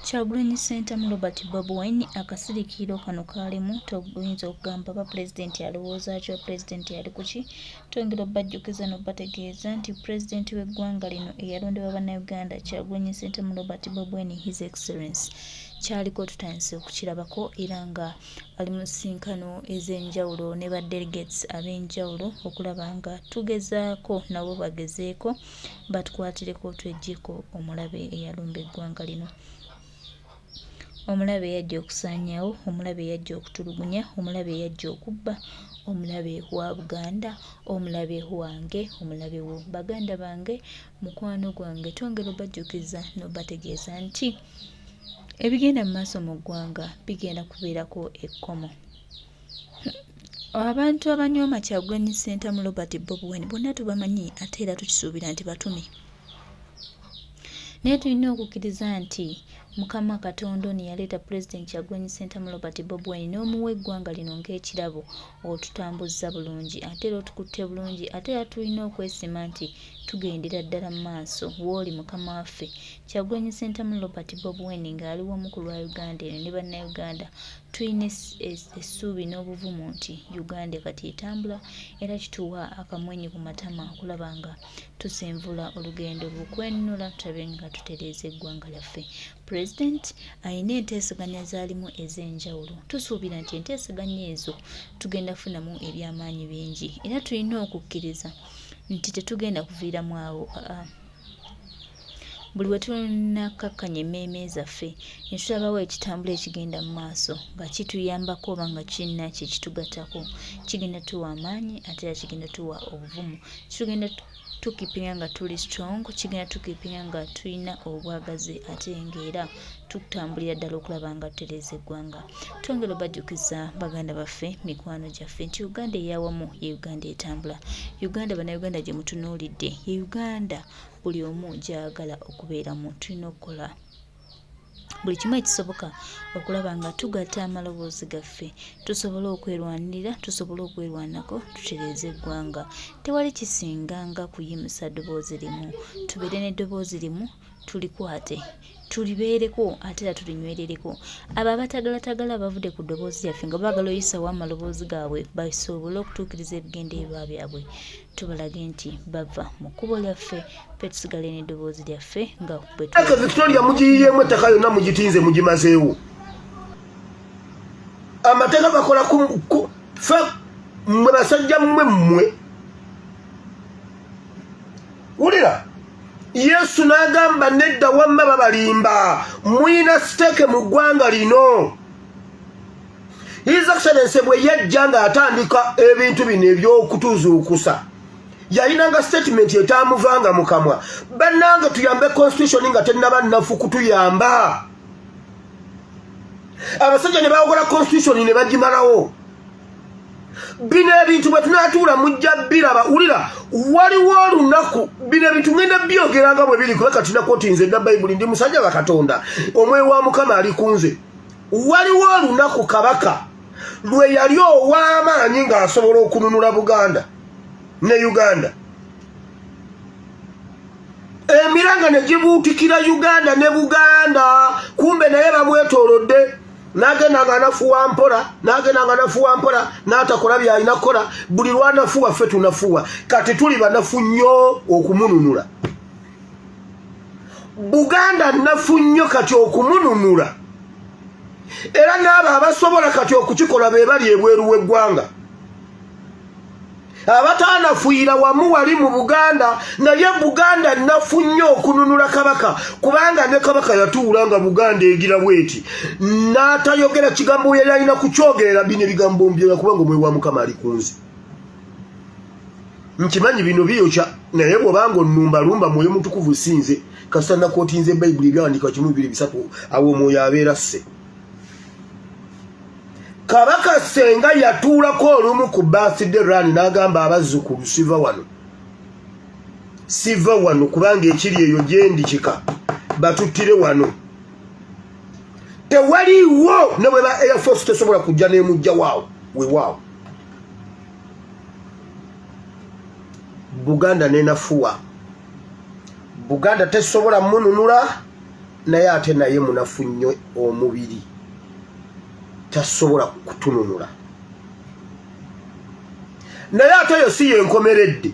Kyagulanyi Ssentamu Robert Bobi Wine akasirikiro kano kalimu toyinza okugamba ba pulezidenti alowooza ki, pulezidenti ali ku ki. Twongera obbajjukiza n'obbategeeza nti pulezidenti w'eggwanga lino eyalondebwa bannayuganda Kyagulanyi Ssentamu Robert Bobi Wine His Excellency kyaliko tutandise okukirabako era nga ali mu nsinkano ez'enjawulo ne ba delegates ab'enjawulo okulaba nga tugezaako nabo bagezeeko batukwatireko tweggyeko omulabe eyalumba eggwanga lino. Omulabe yajja okusaanyaawo, omulabe yajja okutulugunya, omulabe yajja okubba, omulabe wa Buganda, omulabe wange, omulabe wo baganda bange, mukwano gwange. Twongera obbajjukiza n'obbategeeza nti ebigenda mu maaso mu ggwanga bigenda kubeerako ekkomo. Abantu abanyooma Kyagulanyi Ssentamu Robert Bobi Wine bonna tubamanyi ate era tukisuubira nti batumi. Naye tulina okukkiriza nti Mukama Katonda ono yaleeta Pulezidenti Kyagulanyi Ssentamu Robert Bobi Wine n'omuwa eggwanga lino ng'ekirabo otutambuzza bulungi ate era otukutte bulungi ate era tulina okwesima nti tugendera ddala mu maaso w'oli Mukama waffe. Kyagulanyi Ssentamu Robert Bobi Wine ng'ali wamu ku lwa Uganda eno ne bannayuganda tulina essuubi n'obuvumu nti Uganda kati etambula era kituwa akamwenyu ku matama okulaba nga tusenvula olugendo lw'okwenunula tulabe nga tutereeza eggwanga lyaffe. Pulezidenti alina enteeseganya z'alimu ez'enjawulo. Tusuubira nti enteeseganya ezo tugenda kufunamu ebyamaanyi bingi era tulina okukkiriza nti tetugenda kuviiramu awo. Buli we tunakkakkanya emmeeme zaffe ne tulabawo ekitambula ekigenda mu maaso nga kituyambako oba nga kirina kye kitugattako kigenda tuwa amaanyi ate era kigenda tuwa obuvumu. Tugenda tukipinga nga tuli strong, kigenda tukipinga nga tulina obwagazi ate ng'era tutambulira ddala okulaba nga tutereeza eggwanga. Twongera obbajjukiza baganda baffe, mikwano gyaffe nti Uganda ey'awamu ye Uganda etambula. Uganda bannayuganda gye mutunuulidde ye Uganda buli omu gy'ayagala okubeeramu. Tulina okukola buli kimu ekisoboka okulaba nga tugatta amaloboozi gaffe tusobole okwerwanirira, tusobole okwerwanako, tutereeze eggwanga. Tewali kisinganga kuyimusa ddoboozi limu. Tubeere n'eddoboozi limu, tulikwate, tulibeereko ate era tulinywerereko. Abo abatagalatagala abavudde ku ddoboozi lyaffe nga baagala oyisawo amaloboozi gaabwe basobole okutuukiriza ebigendererwa byabwe, tubalage nti bava mu kkubo lyaffe, ffe tusigale n'eddoboozi lyaffe nga bwe Victoria mugiyiyeemu ettaka yonna mugitinze mugimazeewo. Amateeka bakola ffe mmwe basajja mmwe. Wulira, Yesu n'agamba nedda wamma babalimba, muyina siteeke mu ggwanga lino. His Excellency bwe yajja ng'atandika ebintu bino eby'okutuzuukusa yayinanga statement etamuvanga mu kamwa. Bannange tuyambe constitution nga tennaba nnafu kutuyamba. Abasajja ne bawogola constitution ne bagimalawo. Bino ebintu bwe tunaatuula mujja biraba. Wulira, waliwo olunaku bino ebintu ngenda byogeranga bwe biri kubeka tunakooti nze na Bayibuli ndi musajja wa Katonda omwoyo wa Mukama ali kunze. Waliwo olunaku kabaka lwe yali ow'amaanyi ng'asobola okununula Buganda ne Uganda. Emiranga ne gibuutikira Uganda ne Buganda, kumbe naye bamwetoolodde. N'agenda ng'anafuwa mpola, n'atakola by'alina kukola. Buli lw'anafuwa ffe tunafuwa. Kati tuli banafu nnyo okumununula. Buganda nafu nnyo kati okumununula. Era n'abo abasobola kati okukikola be bali ebweru w'eggwanga. Abataanafuira wamu wali mu Buganda, naye Buganda nafu nnyo okununula kabaka kubanga ne kabaka yatuula nga Buganda egira bweti n'atayogera kigambo yali alina kukyogerera bino ebigambo mbyera kubanga omwoyo wa Mukama ali kunze. Nkimanyi bino biyokya naye bw'obanga onnumbalumba mwoyo mutukuvu sinze kasita nakootinze Bayibuli ebyawandiika 1-2-3 awo omwoyo abeera sse. Kabaka Senga yatuulako olumu ku birthday run n'agamba abazzukulu siva wano kubanga ekiri eyo gyendikika batuttire wano. Tewaliwo ne bwe ba Air Force tesobola kujja n'emujja weewaawo. Buganda nenafuwa. Buganda tesobola mununula naye ate naye munafu nnyo omubiri tasobola kutununula. Naye ate yo si yenkomeredde.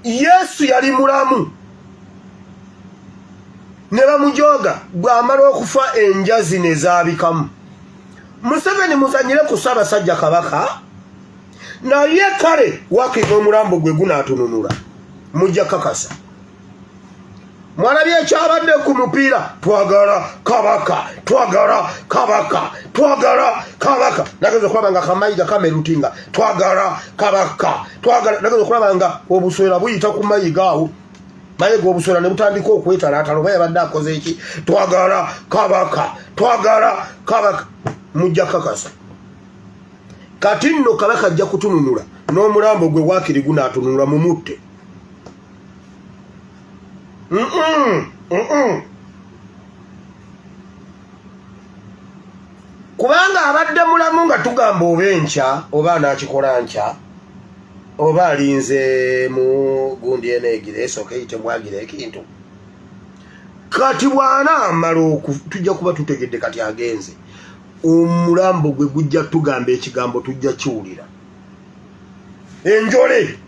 Yesu yali mulamu ne bamujoga bw'amala okufa enjazi ne zaabikamu. Museveni muzanyire ku Ssaabasajja Kabaka naye kale wakiga omulambo gwe gunaatununula mujja kakasa. Mwalabye ekyabadde ku mupiira, twagala Kabaka, twagala Kabaka, twagala Kabaka. Nageze okulaba nga Kamayiga kamerutinga, twagala Kabaka, twagala. Nageze okulaba nga obuswera buyita ku Mayiga awo. Mayiga obuswera ne butandika okwetalaatala oba yabadde akoze eki, twagala Kabaka, twagala Kabaka. Mujja kakasa. Kati nno Kabaka ajja kutununula n'omulambo gwe waakiri gunaatununula mumutte. Kubanga abadde mulamu nga tugamba oba enkya oba anaakikola nkya oba alinze mu gundi eneegire esooka eyite mwagira ekintu. Kati bw'anaamala tujja kuba tutegedde kati agenze. Omulambo gwe gujja tugamba ekigambo tujja kiwulira. Enjole.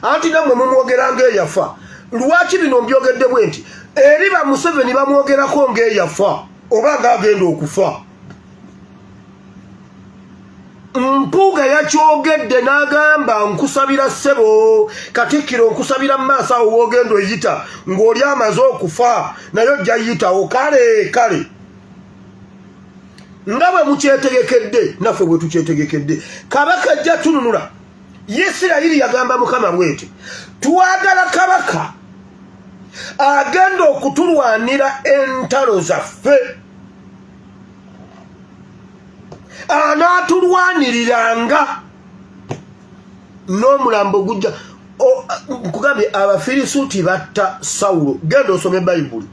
Anti namwe mumwogera ng'eyafa. Lwaki bino mbyogedde bwe nti eri ba Museveni bamwogerako ng'eyafa oba ng'agenda okufa. Mpuuga yakyogedde n'agamba nkusabira ssebo Katikkiro, nkusabira mu maaso awo w'ogenda oyita ng'oli amaze okufa naye ojja yitawo kale kale. Nga bwe mukyetegekedde naffe bwe tukyetegekedde. Kabaka ajja tununula. Isirayiri yagamba Mukama bwete, twagala Kabaka agenda okutulwanira entalo zaffe, anaatulwaniriranga n'omulambo gujja. Nkugambye Abafirisuuti batta Sawulo. Genda osome Bayibuli.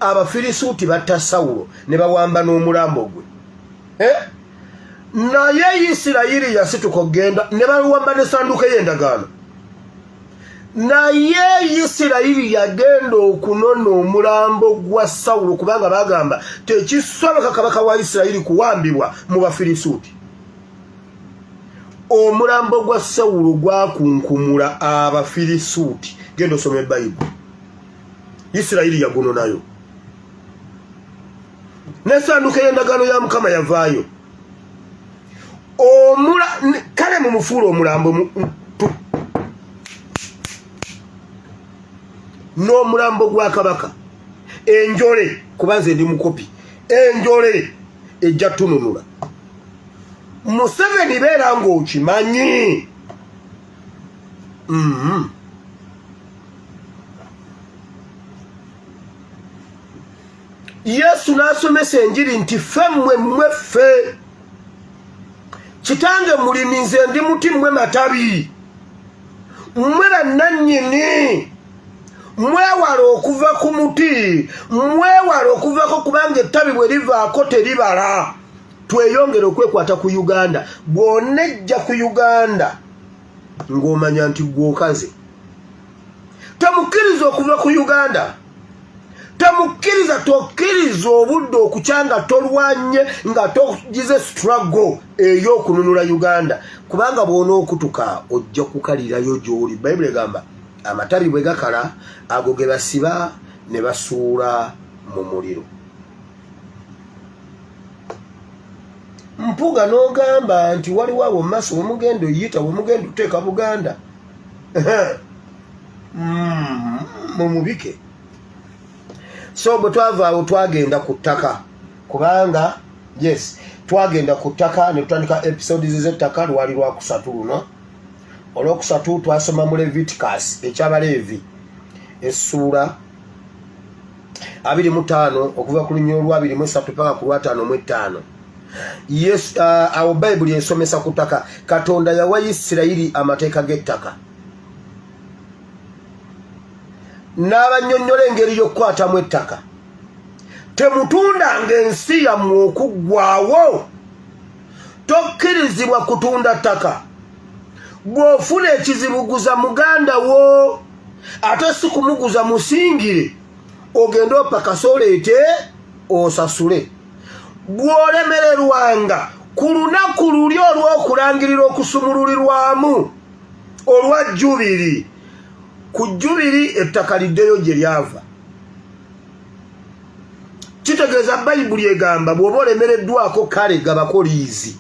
Abafirisuuti batta Sawulo ne bawamba n'omulambo gwe. Naye Isirayiri yasituka okugenda ne bawamba n'essanduuko ey'endagaano. Naye Isirayiri yagenda okunona omulambo gwa Sawulo kubanga bagamba tekisoboka kabaka wa Isirayiri kuwambibwa mu Bafirisuuti. Omulambo gwa Sawulo gwakunkumula Abafirisuuti. Genda osome Bayibuli. Isirayiri yagunonayo. N'essanduuko ey'endagaano ya Mukama yavaayo. Kale mumufuula omulambo n'omulambo gwa Kabaka. Enjole, kubanze ndi mukopi, enjole ejja tununula. Museveni beera ng'okimanyi. Yesu n'asomesa enjiri nti ffe mmwe Kitange mulimi, nze ndi muti mmwe matabi. Mmwe bannannyini. Mwewala okuva ku muti, mwewala okuvako kubanga ettabi bwe livaako teribala. Tweyongere okwekwata ku Uganda. Bw'onejja ku Uganda ng'omanya nti gw'okaze. Temukkiriza okuva ku Uganda. Temukkiriza, tokkiriza obudde okukyanga tolwanye nga togize struggle ey'okununula Uganda. Kubanga bw'onookutuka ojja kukalirayo gy'oli. Bayibuli egamba amatabi bwe gakala ago ge basiba ne basuula mu muliro. Mpuuga n'ogamba nti waliwo abo mu maaso we mugenda oyita, we mugenda oteeka Buganda. Mumubike. So bwe twava awo twagenda ku ttaka kubanga yes twagenda ku ttaka ne tutandika episodes z'ettaka lwali lwakusatu luno. Olwokusatu twasoma mu Leviticus eky'Abaleevi essuula 25 okuva ku lunyolo lwa 23 paka ku lwa 5. Yes, awo Bayibuli esomesa ku ttaka. Katonda yawa Isirayiri amateeka g'ettaka. N'abannyonnyola engeri y'okukwatamu ettaka. Temutundanga ensi yammwe okuggwaawo. Tokkirizibwa kutunda ttaka. Bw'ofuna ekizibu guza muganda wo, ate si kumuguza musingire ogende opakasolete osasule. Bw'olemererwanga ku lunaku luli olw'okulangirira okusumululirwamu olwa Jubiri, ku Jubiri ettaka liddeyo gye lyava. Kitegeeza Bayibuli egamba bw'oba olemereddwako kale gabako liizi.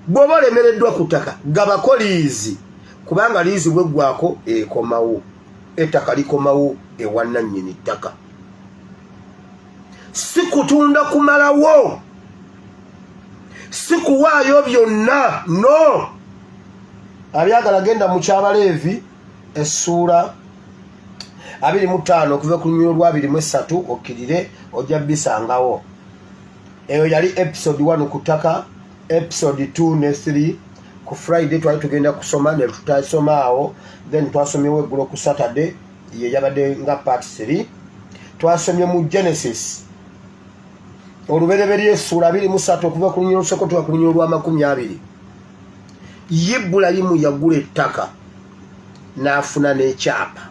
Bw'oba olemereddwa ku ttaka gabako liizi, kubanga liizi bweggwako ekomawo, ettaka likomawo ewa nannyini ttaka. Si kutunda kumalawo, si kuwaayo byonna, no. Abyagala genda mu ky'Abaleevi essuula 25 okuva ku lunyiriro lwa 23 okkirire ojja bisangawo. Eyo yali episode 1 ku ttaka, episode 2 ne 3 ku Friday twali tugenda kusoma ne tutasoma awo, then twasomyewo eggulo ku Saturday ye yabadde nga part 3. Twasomye mu Genesis olubereberye essuula 23 okuva ku lunyiriro lusooka ku lunyiriro lwa 20. Ibulayimu yagula ettaka n'afuna n'ekyapa,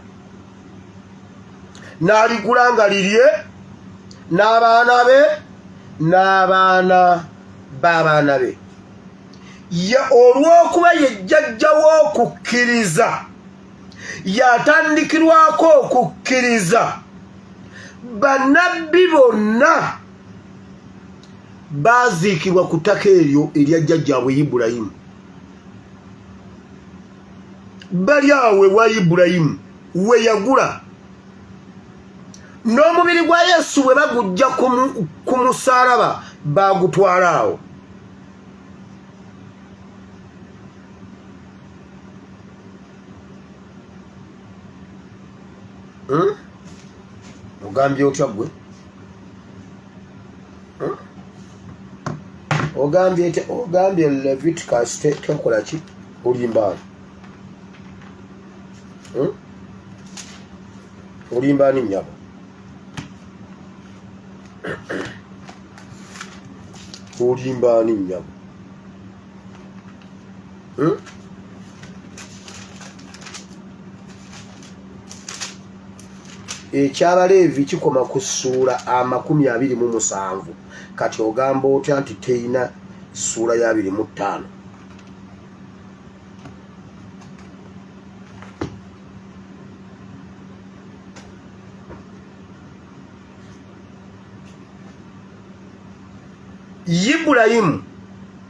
n'aligula nga lirye n'abaana be n'abaana b'abaana be. Olw'okuba ye jjajjawo okukkiriza, yatandikirwako okukkiriza, bannabbi bonna baaziikibwa ku ttaka eryo erya jjajjaabwe Ibulayimu. Bali awe wa Ibulayimu we yagula. N'omubiri gwa Yesu bwe bagujja ku musaalaba baagutwala awo. Ogambye otya gwe? Ogambye Leviticus tekola ki? Olimbaani. Olimbaani nnyabo. Olimbaani nnyabo. Eky'Abaleevi kikoma ku ssuula 27. Kati ogamba otya nti teyina ssuula ya 25? Ibulayimu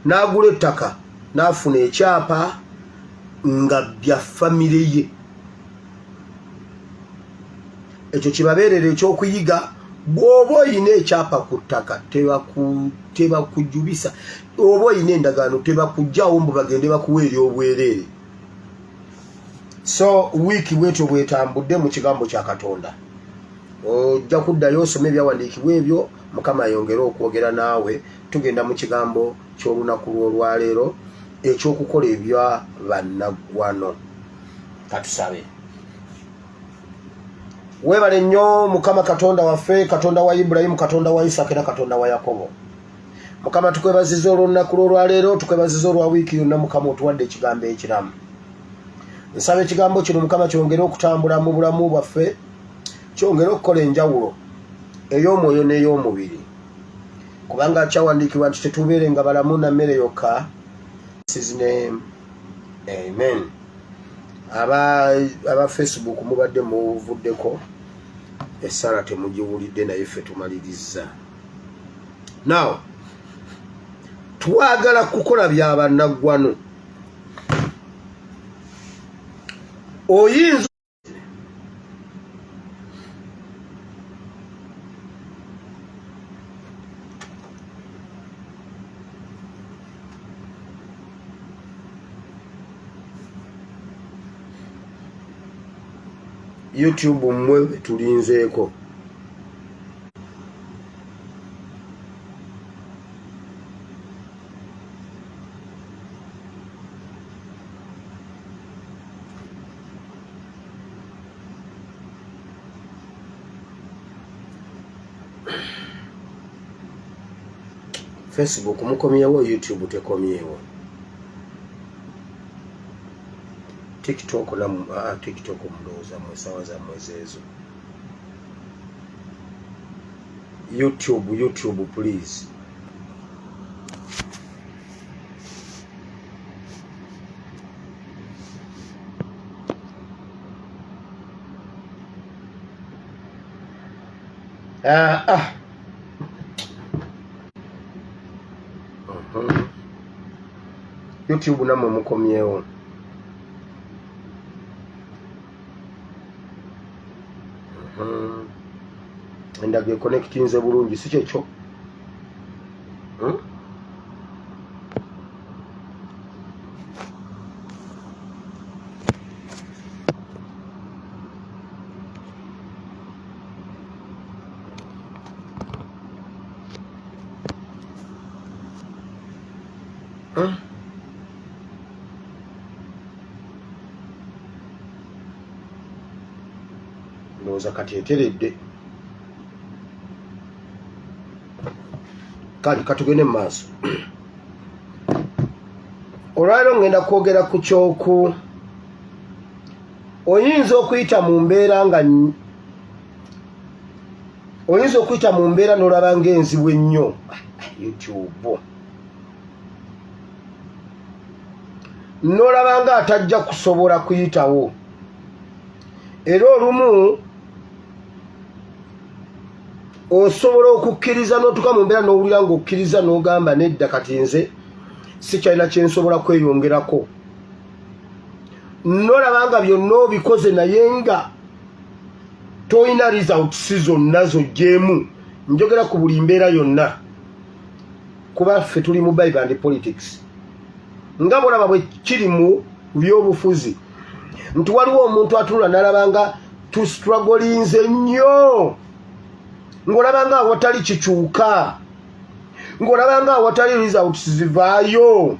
n'agula ettaka n'afuna ekyapa nga bya famire ye. Ekyo kibabeerera ekyokuyiga. Bw'oba oyina ekyapa ku ttaka tebakujubisa, oba oyina endagaano tebakugjawo mbu bagende bakuweerya obwereere. So wiiki bwetyo bwetambudde mu kigambo kya Katonda. Ojja kuddayo osome ebyawandiikibwa ebyo, Mukama ayongere okwogera naawe. Tugenda mu kigambo ky'olunaku lw'olwaleero eky'okukola ebya bannaggwano. Katusabe. Webale nnyo Mukama Katonda waffe, Katonda wa Ibulayimu, Katonda wa Isaaka era Katonda wa Yakobo. Mukama tukwebaziza olw'olunaku lw'olwaleero, tukwebaziza olwa wiiki yonna Mukama otuwadde ekigambo ekiramu. Nsaba ekigambo kino Mukama kyongere okutambula mu bulamu bwaffe, kyongere okukola enjawulo ey'omwoyo n'ey'omubiri. Kubanga kyawandiikibwa nti tetubeerenga balamu na mmere yokka. His name. Amen. Aba Facebook mubadde muvuddeko essala temugiwulidde naye ffe tumaliriza. Now twagala kukola bya bannaggwano. Oyinza YouTube mwe tulinzeeko. Facebook mukomyewo, YouTube tekomyewo. TikTok na TikTok mloza mwesawa za mwezezo. YouTube please. YouTube namwe mukomyewo. Endage connectinze bulungi si kyekyo. Ndoza kati eteredde. Kali katugende mu maaso. Olwaliro ngenda kwogera ku kyoku oyinza okuyita mu mbeera n'olaba ng'enzibu ennyo YouTube. N'olaba nga atajja kusobola kuyitawo. Era olumu osobola okukkiriza n'otuka mu mbeera n'owulira ng'okkiriza n'ogamba nedda kati nze si kyalina kye nsobola kweyongerako. N'olaba nga byonna obikoze naye nga toyina results zonna zojjeemu. Njogera ku buli mbeera yonna. Kuba ffe tuli mu Bible and politics. Nga bolaba bwe kiri mu byobufuzi. Nti waliwo omuntu atunula n'alaba nga tustrugglinze nnyo. Ng'olaba nga awatali kikyuka. Ng'olaba nga awatali results zivaayo.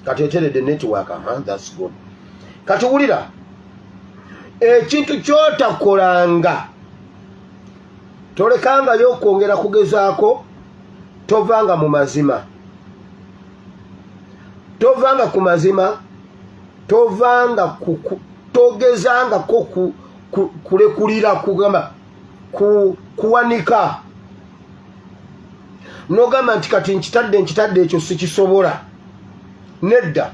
Kati eteredde network, that's good. Kati wulira. Ekintu ky'otakolanga tolekangayo okwongera kugezaako, tovanga mu mazima. Tovanga ku mazima, tovanga togezangako kulekulira kugamba kuwanika. Nogamba nti kati nkitadde ekyo sikisobola. Nedda.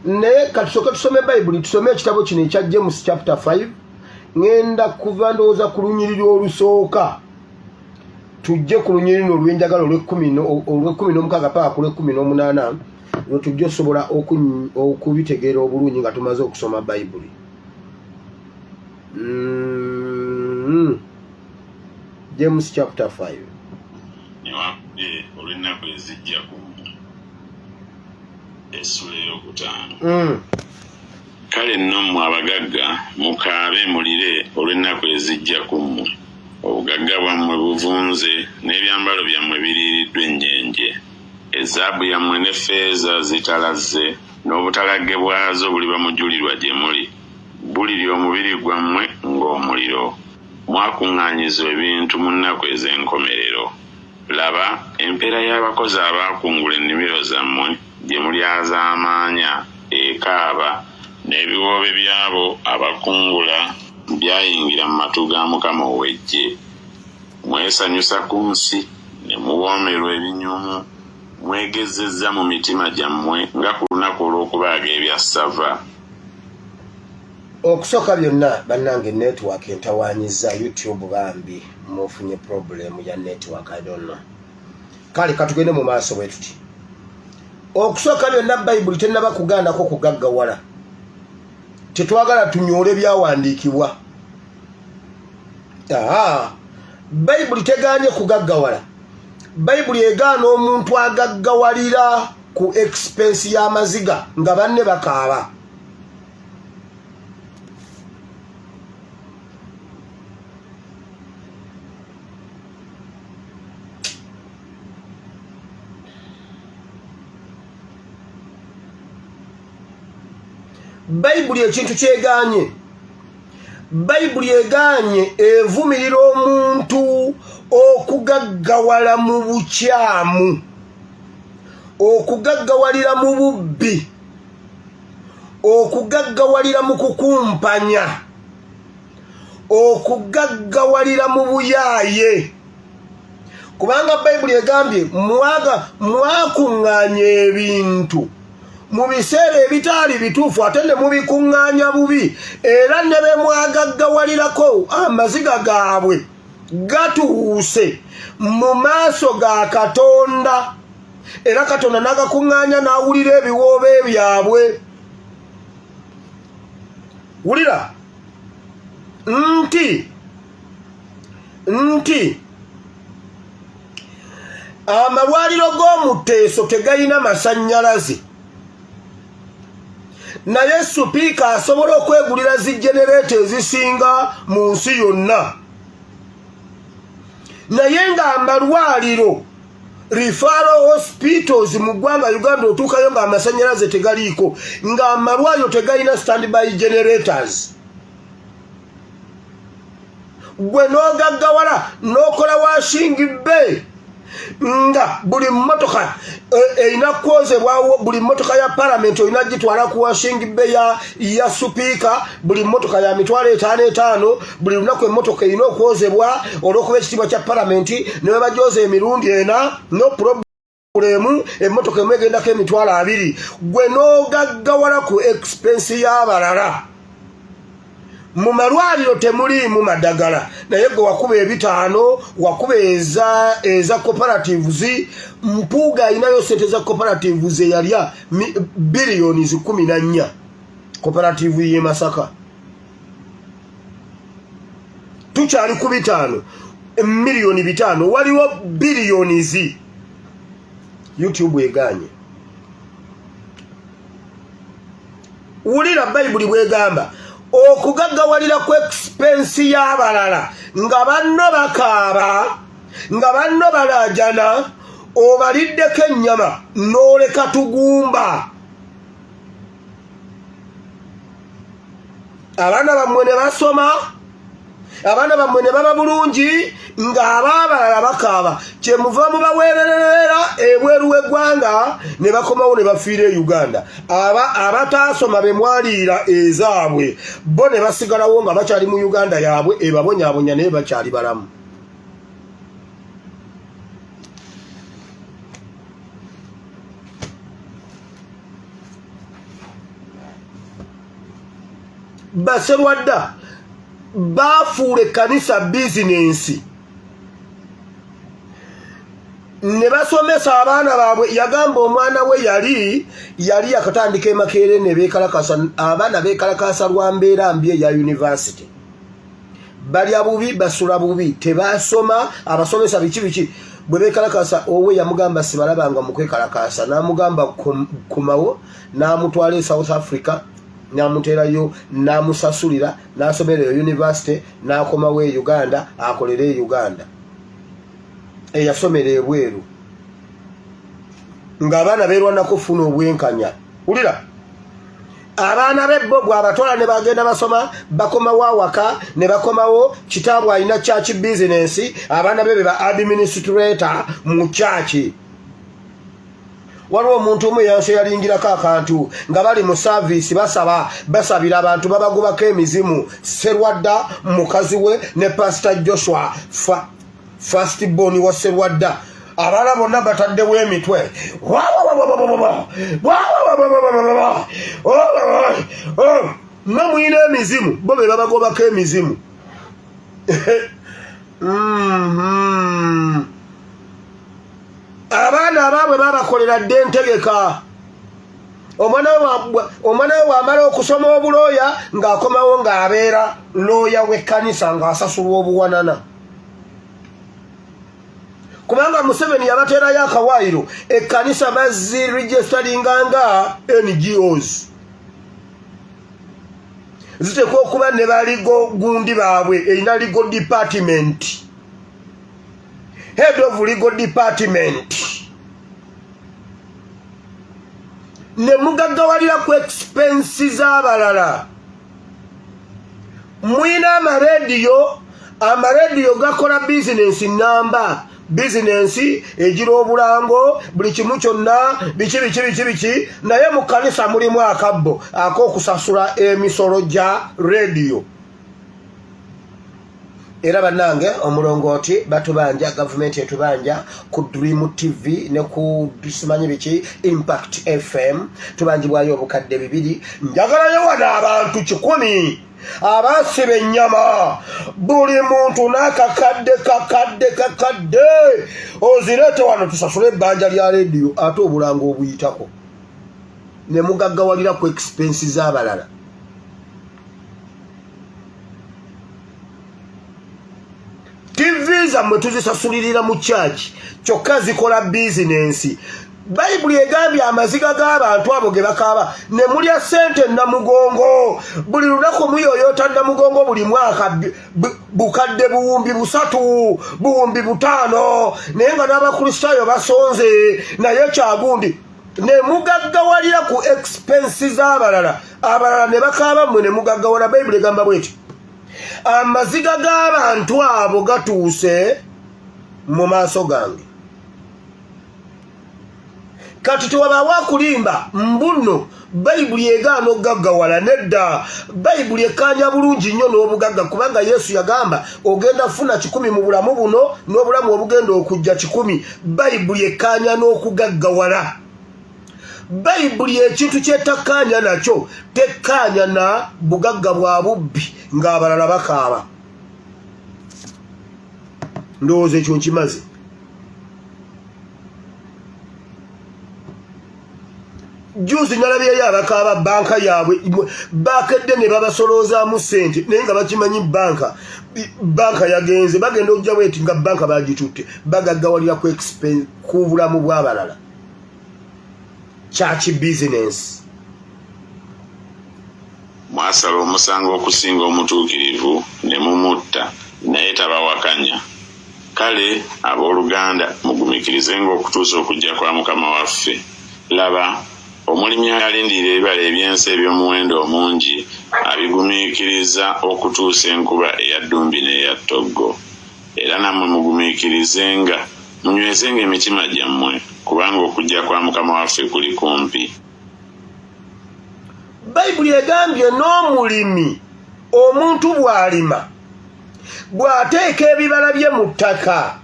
Naye katusoke tusome Bible, tusome ekitabo kino ekya James chapter 5. Ngenda kuva ndowooza ku lunyiriri olusooka. Tujje ku lunyiriri olw'enjagala olw'ekumi paka ku lw'ekumi tujja osobola okubitegeera obulungi nga tumaze okusoma Bible. James chapter 5. Olw'ennaku ezijja ku essula ey'okutaano. Kale nno mmwe abagagga mukaabe mulire olw'ennaku ezijja ku mmwe. Obugagga bwammwe buvunze n'ebyambalo byammwe biriiriddwa ennyenje. Ezaabu yammwe ne ffeeza zitalazze n'obutalagge bwazo buli bamujulirwa gye muli. Buliri omubiri gwammwe ng'omuliro. Mwakuŋŋaanyizibwa ebintu mu nnaku ez'enkomerero. Laba empeera y'abakozi abaakungula ennimiro zammwe gye mulyazaamaanya ekaaba n'ebiwoobe byabo abakungula byayingira mu matu ga Mukama ow'Eggye. Mwesanyusa ku nsi ne muwoomerwa ebinyumu. Mwegezezza mu mitima gyammwe nga ku lunaku olw'okubaaga ebya ssava. Okusooka byonna bannange network entawaanyiza YouTube bambi mufunye problem ya network, I don't know. Kale katugende mu maaso bwe tuti. Okusooka byonna Bible tennaba kugandako kugaggawala. Tetwagala tunyoole byawandiikibwa. Bible teganye kugaggawala. Bible egaana omuntu agaggawalira ku expense y'amaziga nga banne bakaaba. Bible ekintu kyeganye. Bible eganye evumirira omuntu okugaggawala mu bukyamu, okugaggawalira mu bubbi, okugaggawalira mu kukumpanya, okugaggawalira mu buyaaye. Kubanga Bayibuli egambye mwakuŋŋaanya ebintu mu biseera ebitaali bituufu ate ne mubikuŋŋaanya bubi, era ne be mwagaggawalirako amaziga gaabwe gatuuse mu maaso ga Katonda, era Katonda n'agakuŋŋaanya n'awulira ebiwoobe byabwe. Wulira nti amalwaliro g'omu Teeso tegayina masannyalaze, naye Supiika asobola okwegulira zijenereeta ezisinga mu nsi yonna. Naye ng'amalwaliro referral hospitals mu ggwanga Uganda otuukayo ng'amasannyalaze tegaliiko, ng'amalwaliro tegayina standby generators. Gwe n'ogaggawala n'okola washing bay nga buli mmotoka erina kwozebwawo, buli mmotoka ya Parliament olina gitwala ku washing bay ya Supiika, buli mmotoka ya mitwalo 5 buli lunaku emmotoka erina okwozebwa olw'okuba ekitiibwa kya Parliament, ne bagyoza emirundi 4 no problem, emmotoka emu egendako emitwalo 2. Gwe n'ogaggawala ku expense y'abalala. Mu malwaliro temuliimu madagala, naye gwe wakuba 5 wakuba eza cooperatives. Mpuuga ayinayo sente za cooperatives eyalya billions 14 cooperative y'e Masaka. Tukyali ku 5 million 5, waliwo billions. YouTube eganye. Wulira Bayibuli bwegamba okugaggawalira ku expense y'abalala, nga banno bakaaba, nga banno balaajana, obaliddeko ennyama n'oleka tugumba. Abaana bammwe ne basoma, abaana bammwe ne baba bulungi, ng'abaabalala bakaaba, kyemuva mubaweerera ebweru w'eggwanga ne bakomawo ne bafiira e Uganda. Abataasoma be mwaliira ezaabwe bo ne basigalawo nga bakyali mu Uganda yaabwe ebabonyaabonya naye bakyali balamu. Baserwadda baafuula ekkanisa bizinensi ne basomesa abaana baabwe. Yagamba omwana we yali akatandika Makerere ne beekalakasa, abaana beekalakasa lwa mbeera mbi eya university. Balya bubi, basula bubi, tebaasoma. Abasomesa biki bwe beekalakasa, owe yamugamba sibalabanga mu kwekalakasa, n'amugamba kumawo, n'amutwala e South Africa, n'amuteerayo, n'amusasulira, n'asomera e university, n'akomawo e Uganda akolere e Uganda. Eyasomera ebweru, ng'abaana beerwanako kufuna obwenkanya. Wulira, abaana be bo bw'abatwala ne bagenda basoma, bakomawo awaka ne bakomawo kitaabwe alina church business, abaana be ba administrator mu church. Waliwo omuntu omu yanso yalingirako akantu nga bali mu service basabira abantu babagubako emizimu. Serwadda mukazi we ne Pastor Joshua first born wa Serwadda, abaana bonna bataddewo emitwe. Nga muyina emizimu, bo be babagobako emizimu. Abaana abaabwe babakolera dde entegeka. Omwana we bw'amala okusoma obulooya ng'akomawo ng'abeera looya w'ekkanisa ng'asasulwa obuwanana. Kubanga Museveni yabateerayo akawaayiro, ekkanisa baziregisteringa nga NGOs. Zitekwa okuba ne baligo gundi baabwe, erina legal department, head of legal department. Ne mugaggawalira ku expenses z'abalala. Mwina amareediyo gakola business namba, business egira obulango buli kimu kyonna biki naye mu kanisa mulimu akabbo ak'okusasula emisolo gya radio. Era bannange omulongooti batubanja gavumenti etubanja ku Dream TV ne ku simanyi biki Impact FM tubanjibwayo obukadde 2. Njagalayo wano abantu 100 abasiba ennyama buli muntu n'akakadde ozirete wano tusasule ebbanja lya radio ate obulango obuyitako ne mugaggawalira ku expense z'abalala. TV zammwe tuzisasulirira mu church kyokka zikola business. Bayibuli egambye amaziga g'abantu abo ge bakaaba ne mulya ssente namugongo buli lunaku muyoyota namugongo buli mwaka bukadde 3,000 5,000 naye nga n'abakristaayo basonze naye kyagundi ne mugaggawalira ku expenses z'abalala ne bakaaba mmwe ne mugaggawala. Bayibuli egamba bweti amaziga g'abantu abo gatuuse mu maaso gange. Kati tewabaawo akulimba mbuno Bayibuli egaana okugaggawala nedda. Bayibuli ekkaanya bulungi nnyo n'obugagga kubanga Yesu yagamba ogenda funa 10 mu bulamu buno n'obulamu obugenda okujja 10. Bayibuli ekkaanya n'okugaggawala. Bayibuli ekintu kyetakkaanya nakyo tekkaanya na bugagga bwa bubbi ng'abalala bakaaba. Ndowooza ekyo nkimaze. Juzi nalabyeyo abakaaba banka yaabwe bakedde ne babasoloozaamu ssente naye nga bakimanyi banka yagenze bagenda okujja bweti nga banka bagitutte bagaggawalira ku bulamu bw'abalala. Church business. Mwasala omusango okusinga omutuukirivu ne mumutta naye tabawakanya. Kale abooluganda mugumikirizenga okutuusa okujja kwa Mukama waffe. Laba omulimi alindira ebibala ebyensi eby'omuwendo omungi abigumiikiriza okutuusa enkuba eya ddumbi n'eya ttoggo. Era nammwe mugumiikirizenga munywezenga emitima gyammwe kubanga okujja kwa Mukama waffe kuli kumpi. Bayibuli egambye n'omulimi omuntu bw'alima bw'ateeka ebibala bye mu ttaka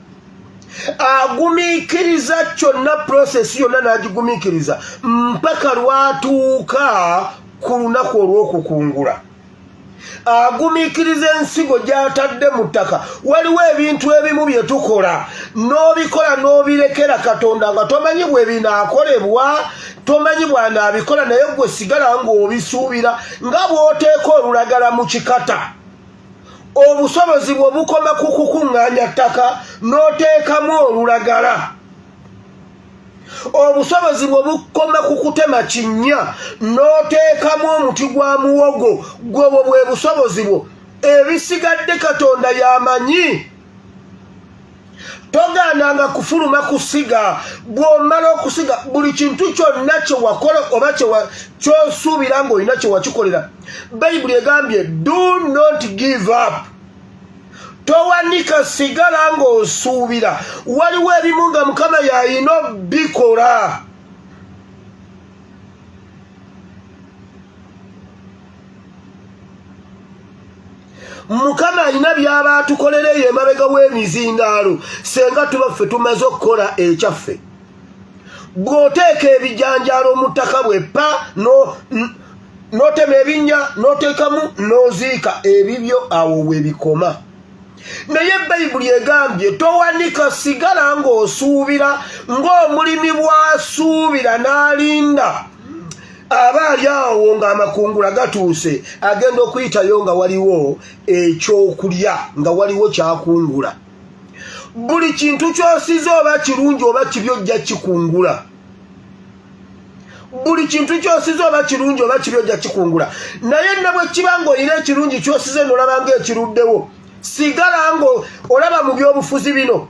agumiikiriza kyonna prosesi yonna n'agigumiikiriza mpaka lwatuuka ku lunaku olw'okukungula. Agumiikiriza ensigo gy'atadde mu ttaka. Waliwo ebintu ebimu bye tukola n'obikola n'obirekera Katonda nga tomanyi bwe binaakolebwa tomanyi bw'anaabikola naye gwe sigala ng'obisuubira nga bw'oteeka olulagala mu kikata. Obusobozi bwe bukoma ku kukuŋŋaanya ttaka n'oteekamu olulagala. Obusobozi bwe bukoma ku kutema kinnya n'oteekamu omuti gwa muwogo gwebwo bwe busobozi bwo. Ebisigadde Katonda y'amanyi. Togaananga kufuluma kusiga. Bw'omala okusiga buli kintu kyonna kye wakola oba ky'osuubira ng'olina kye wakikolera. Bayibuli egambye do not give up. Towanika sigala ng'osuubira. Waliwo ebimu nga Mukama y'alina bikola. Mukama alina by'aba atukolera emabega w'emizindaalo senga tuba ffe tumaze okukola ekyaffe. Bw'oteeka ebijanjaalo mu ttaka bwe pa n'otema ebinnya n'oteekamu n'oziika ebibyo awo we bikoma. Naye Bayibuli egambye towanika sigala ng'osuubira ng'omulimi bw'asuubira n'alinda aba ali awo ng'amakungula gatuuse agenda okuyitayo nga waliwo ekyokulya nga waliwo kyakungula. Buli kintu ky'osize oba kirungi oba kibi ojja kikungula. Buli kintu ky'osize oba kirungi oba kibi ojja kikungula. Naye ne bwe kiba ng'olina ekirungi ky'osize n'olaba ng'ekiruddewo sigala ngo olaba mu byobufuzi bino.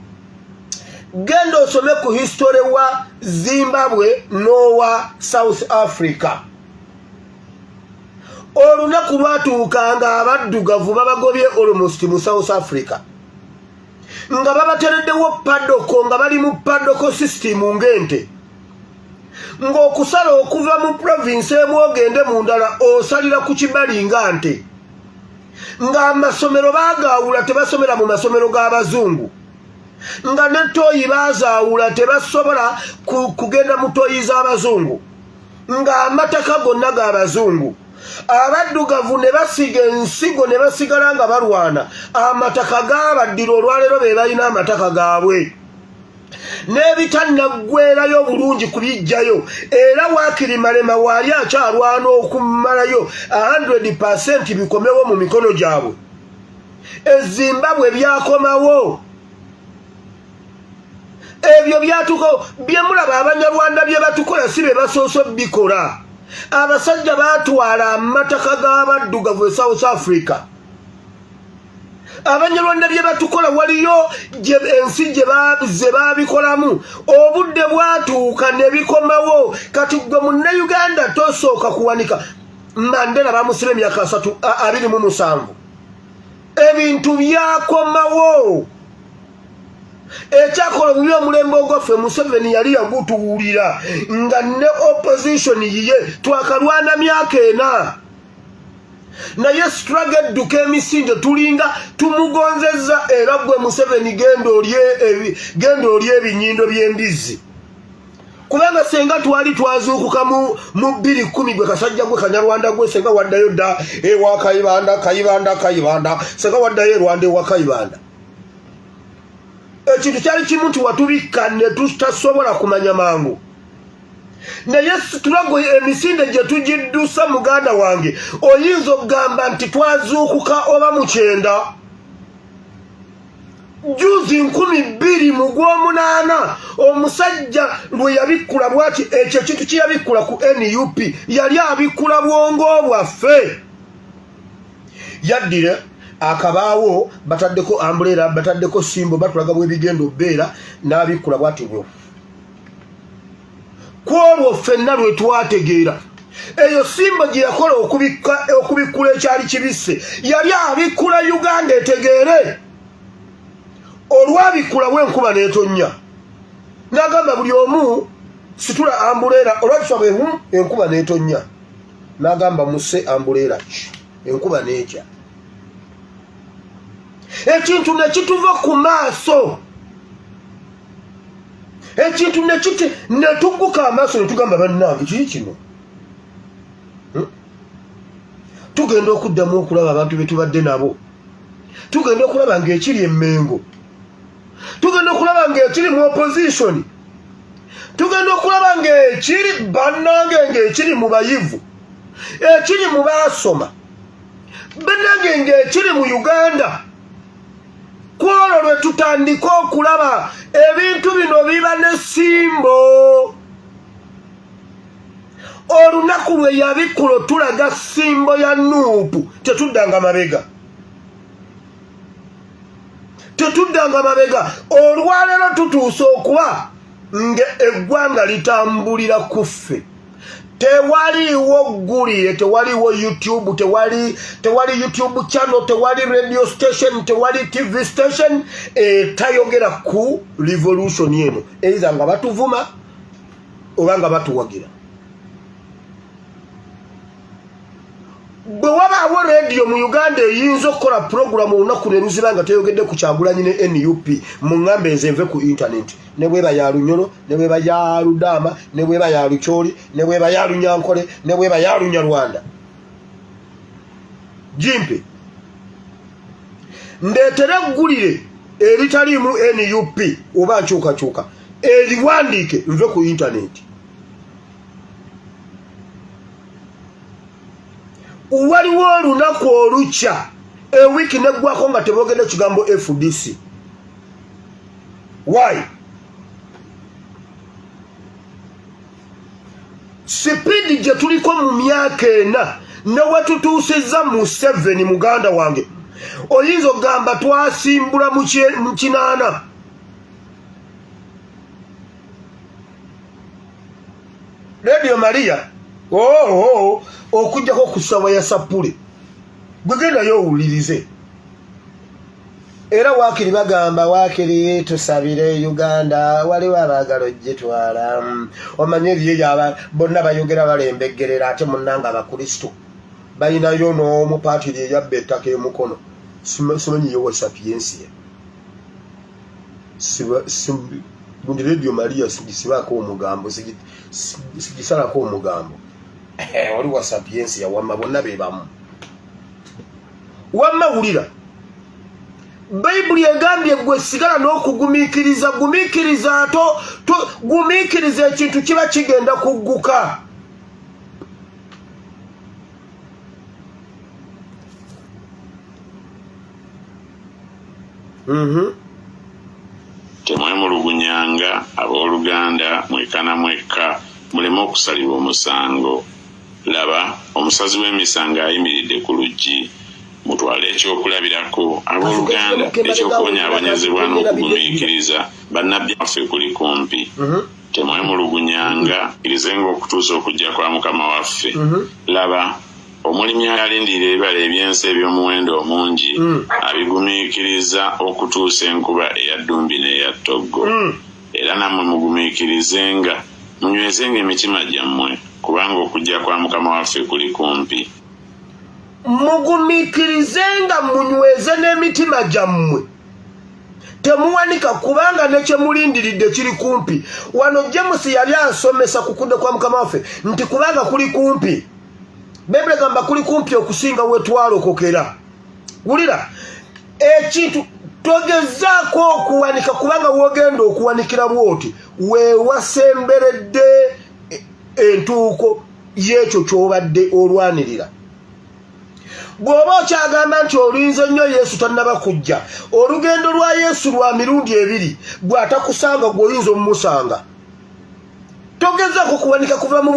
Genda osome ku history wa Zimbabwe n'owa South Africa. Olunaku lwatuuka nga abaddugavu babagobye almost mu South Africa. nga babatereddewo padoko nga bali mu padoko system ng'ente ng'okusala okuva mu province emu ogende mu ndala osalira ku kibali nga nte ng'amasomero baagaawula tebasomera mu masomero g'abazungu nga ne tooyi baazaawula tebasobola kugenda mu tooyi z'abazungu ng'amataka gonna g'abazungu abaddugavu ne basiga ensigo ne basigala nga balwana amataka gaabaddira olwaleero be balina amataka gaabwe n'ebitannaggwerayo bulungi kubijjayo era Waakirimalema waali akyalwana okumalayo 100% bikomewo mu mikono gyabwe eZimbabwe byakomawo ebyo byatuko bye mulaba Abanyarwanda bye batukola si be basooso bikola abasajja baatwala amataka g'abaddugavu e South Africa Abanyarwanda bye batukola waliyo ensi gye baabikolamu obudde bwatuuka ne bikomawo kati gwe Munnayuganda tosooka kuwanika Mandela bamusiba emyaka 27 ebintu byakomawo ekyakola obubi omulembe ogwaffe Museveni yali yagutuwulira nga ne opposition yiye twakalwana myaka 4 naye struggle edduka emisinde tulinga tumugonzezza era gwe Museveni genda olye ebinyindo by'embizi kubanga senga twali twazuukuka mu 2010 gwe Kasajja gwe Kanyarwanda gwe senga waddayo dda ewa Kayibanda senga waddayo e Rwanda ewa Kayibanda ekintu kyali kimu nti watubikka ne tutasobola kumanya mangu naye tulago emisinde gye tugiddusa muganda wange oyinza okugamba nti twazuukuka oba mu 9 juzi 12 mu gw'omunaana omusajja lwe yabikkula bwati ekyo kintu kiyabikkula ku NUP yali abikkula bwongo bwaffe yaddire akabaawo bataddeko umbrella bataddeko simbo batulaga bw'ebigenda obbeera n'abikkula bwati bwo kwolwo ffenna lwe twategeera eyo simbo gye yakola okubikkula ekyali kibisse yali abikkula Uganda etegeere olwabikkula bw'enkuba n'etonnya n'agamba buli omu situla umbrella olwakiswa bwe enkuba n'etonnya n'agamba musse umbrella enkuba n'ekya ekintu ne kituva ku maaso ekintu ne tugguka amaaso ne tugamba bannange kiki kino tugenda okuddamu okulaba abantu be tubadde nabo tugenda okulaba ng'ekiri emmengo tugenda okulaba ng'ekiri mu opposition tugenda okulaba ng'ekiri bannange ng'ekiri mu bayivu ekiri mu baasoma bannange ng'ekiri mu Uganda kwolwo lwe tutandika okulaba ebintu bino biba n'essimbo olunaku lwe yabikkula tulaga ssimbo ya Nuupu tetuddanga mabega olwaleero tutuuse okuba ng'eggwanga litambulira ku ffe tewaliwo ggulire tewaliwo YouTube tewali YouTube channel tewali radio station tewali TV station tayogera ku revolution eno eiza nga batuvuma oba nga batuwagira bwe wabaawo radio mu Uganda eyinza okukola program olunaku ne luziba nga teyogedde ku Kyagulanyi ne NUP mu ŋŋambe nze nve ku internet ne bweba ya Lunyolo ne bweba ya Ludama ne bweba ya Lukyoli ne bweba ya Lunyankole ne bweba ya Lunyarwanda jimpe ndeetera eggulire eritaliimu NUP oba nkyukakyuka eriwandiike nve ku internet waliwo olunaku olukya ewiki neggwako nga tebogedde kigambo FDC why sipiidi gye tuliko mu myaka 4 ne wetutuusizza mu 7 muganda wange oyinza okugamba twasimbula mu 8 Radio Maria okujjako ku ssawa ya Sapule gwe gendayo owulirize era wakiri bagamba wakiri tusabire Uganda waliwo abaagala ogitwala omanye ebyeyaba bonna bayogera balembeggerera ate munnanga abakristo balinayo n'omupaatiri eyabba ettaka emukono simanyi yewa sapiensia gundi Radio Maria sigisibaako omugambo sigisalako omugambo waliwo sapiensia wamma bonna bebamu wamma wulira Bayibuli egambye gwe sigala n'okugumiikiriza gumiikiriza gumiikiriza ekintu kiba kigenda kugguka temwemulugunyanga abooluganda mwekana mwekka muleme okusalibwa omusango laba omusazi w'emisango ayimiridde ku luggi mutwale ekyokulabirako abooluganda ekyokubonyaabonyezebwa n'okugumiikiriza bannabbi baffe kuli kumpi temwemulugunyanga kkirizenga okutuusa okujja kwa mukama waffe laba omulimi alindira ebibala ebyensi eby'omuwendo omungi abigumiikiriza okutuusa enkuba eya ddumbi n'eya ttoggo era nammwe mugumiikirizenga munywezenga emitima gyammwe kubanga okujja kwa mukama waffe kuli kumpi mugumiikirizenga munyweze n'emitima gyammwe temuwanika kubanga nekyemulindiridde kiri kumpi wano James yali asomesa ku kudda kwa mukama waffe nti kubanga kuli kumpi Biblia gamba kuli kumpi okusinga wetwalokokera wulira ekintu togezaako okuwanika kubanga wogenda okuwanikira bwoti weewasemberedde entuuko y'ekyo ky'obadde olwanirira bw'oba okyagamba nti olinze nnyo Yesu tannaba kujja olugendo lwa Yesu lwa mirundi ebiri bw'atakusanga gw'oyinza omumusanga togezaako kuwanika kuva mu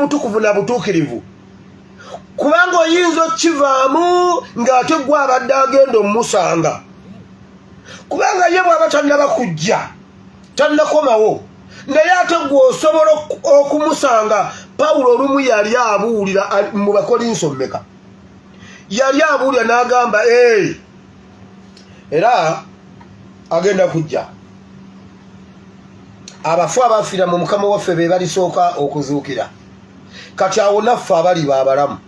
butukuvu na butuukirivu kubanga oyinza okivaamu ng'ate gwe abadde agenda omumusanga kubanga ye bw'aba tannaba kujja tannakomawo naye ate gw'osobola okumusanga Pawulo olumu yali abuulira mu Bakolinso mmeka yali abuulira n'agamba era agenda kujja abafu abafiira mu mukama waffe be balisooka okuzuukira kati awo naffe abali baabalamu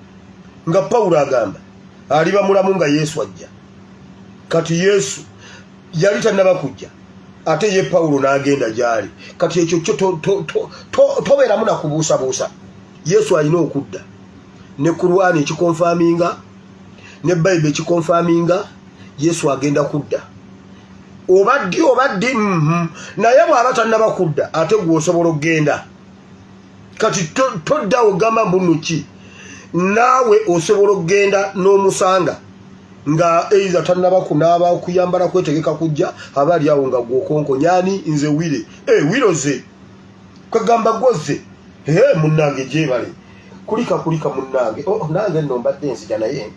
nga Pawulo agamba aliba mulamu nga Yesu ajja kati Yesu yali tannaba kujja ate ye Pawulo n'agenda gyali kati ekyo kyo tobeeramu nakubuusabuusa Yesu alina okudda ne Kurwani ekikonfaminga ne Bayibuli ekikonfaminga Yesu agenda kudda obaddi naye bw'aba tannaba kudda ate gw'osobola okgenda kati todda ogamba mbunuki naawe osobola okgenda n'omusanga nga eiza tannaba kunaaba okuyambala kwetegeka kujja aba ali awo nga gw'okonkonyani nze wire wiroze kwegamba gwoze munnange gyebale kulika munnange nange nno mbadde nzija naye